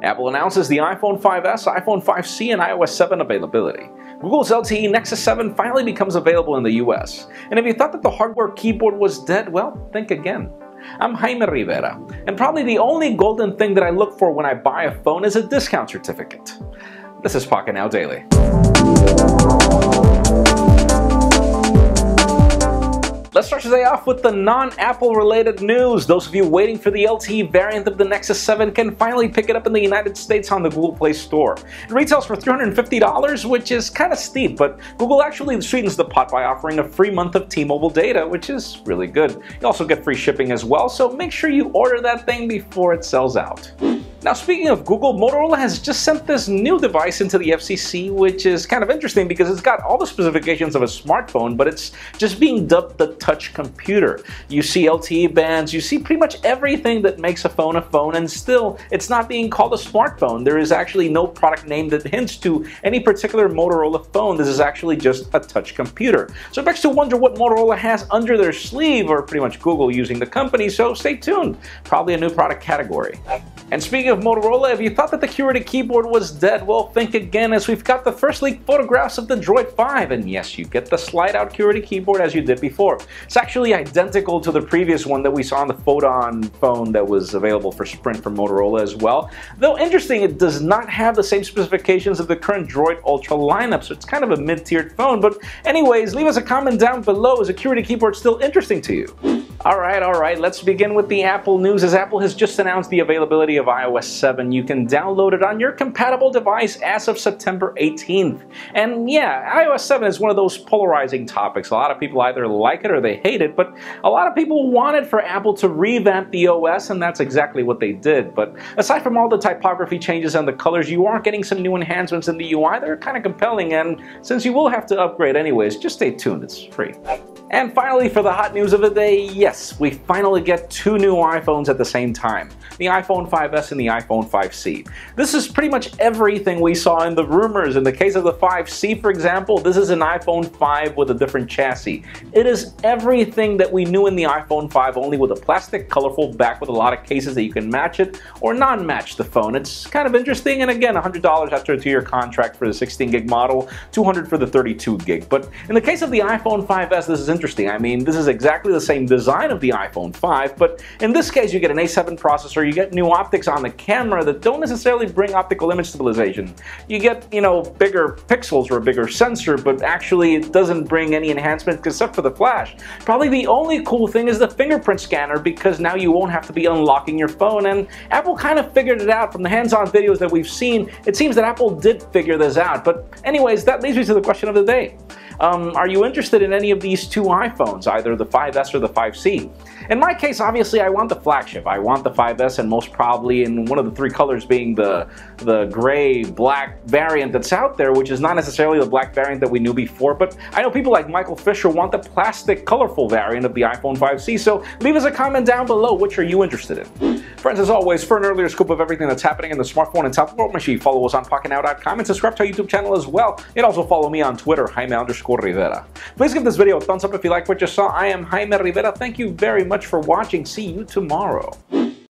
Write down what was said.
Apple announces the iPhone 5S, iPhone 5C, and iOS 7 availability. Google's LTE Nexus 7 finally becomes available in the US. And if you thought that the hardware keyboard was dead, well, think again. I'm Jaime Rivera, and probably the only golden thing that I look for when I buy a phone is a discount certificate. This is Pocketnow Daily. Let's start today off with the non-Apple related news. Those of you waiting for the LTE variant of the Nexus 7 can finally pick it up in the United States on the Google Play Store. It retails for $350, which is kind of steep, but Google actually sweetens the pot by offering a free month of T-Mobile data, which is really good. You also get free shipping as well, so make sure you order that thing before it sells out. Now, speaking of Google, Motorola has just sent this new device into the FCC, which is kind of interesting because it's got all the specifications of a smartphone, but it's just being dubbed the touch computer. You see LTE bands, you see pretty much everything that makes a phone, and still, it's not being called a smartphone. There is actually no product name that hints to any particular Motorola phone. This is actually just a touch computer. So it begs to wonder what Motorola has under their sleeve, or pretty much Google using the company, so stay tuned. Probably a new product category. And speaking of Motorola, if you thought that the QWERTY keyboard was dead, well, think again, as we've got the first leaked photographs of the Droid 5, and yes, you get the slide-out QWERTY keyboard as you did before. It's actually identical to the previous one that we saw on the Photon phone that was available for Sprint from Motorola as well. Though interesting, it does not have the same specifications of the current Droid Ultra lineup, so it's kind of a mid-tiered phone. But anyways, leave us a comment down below. Is a QWERTY keyboard still interesting to you? Alright, let's begin with the Apple news, as Apple has just announced the availability of iOS 7. You can download it on your compatible device as of September 18th. And yeah, iOS 7 is one of those polarizing topics. A lot of people either like it or they hate it, but a lot of people wanted for Apple to revamp the OS, and that's exactly what they did. But aside from all the typography changes and the colors, you are getting some new enhancements in the UI that are kind of compelling, and since you will have to upgrade anyways, just stay tuned, it's free. And finally, for the hot news of the day, yes, we finally get two new iPhones at the same time. The iPhone 5S and the iPhone 5C. This is pretty much everything we saw in the rumors. In the case of the 5C, for example, this is an iPhone 5 with a different chassis. It is everything that we knew in the iPhone 5, only with a plastic, colorful back with a lot of cases that you can match it or non-match the phone. It's kind of interesting, and again, $100 after a 2-year contract for the 16 gig model, $200 for the 32 gig. But in the case of the iPhone 5S, this is interesting. I mean, this is exactly the same design of the iPhone 5, but in this case you get an A7 processor, you get new optics on the camera that don't necessarily bring optical image stabilization. You get, bigger pixels or a bigger sensor, but actually it doesn't bring any enhancement except for the flash. Probably the only cool thing is the fingerprint scanner, because now you won't have to be unlocking your phone, and Apple kind of figured it out. From the hands-on videos that we've seen, it seems that Apple did figure this out. But anyways, that leads me to the question of the day. Are you interested in any of these two iPhones, either the 5S or the 5C? In my case, obviously, I want the flagship. I want the 5S, and most probably in one of the three colors being the gray-black variant that's out there, which is not necessarily the black variant that we knew before. But I know people like Michael Fisher want the plastic, colorful variant of the iPhone 5C, so leave us a comment down below. Which are you interested in? Friends, as always, for an earlier scoop of everything that's happening in the smartphone and tablet world, make sure you follow us on Pocketnow.com and subscribe to our YouTube channel as well. And also follow me on Twitter, Jaime_Rivera. Please give this video a thumbs up if you like what you saw. I am Jaime Rivera. Thank you very much for watching. See you tomorrow.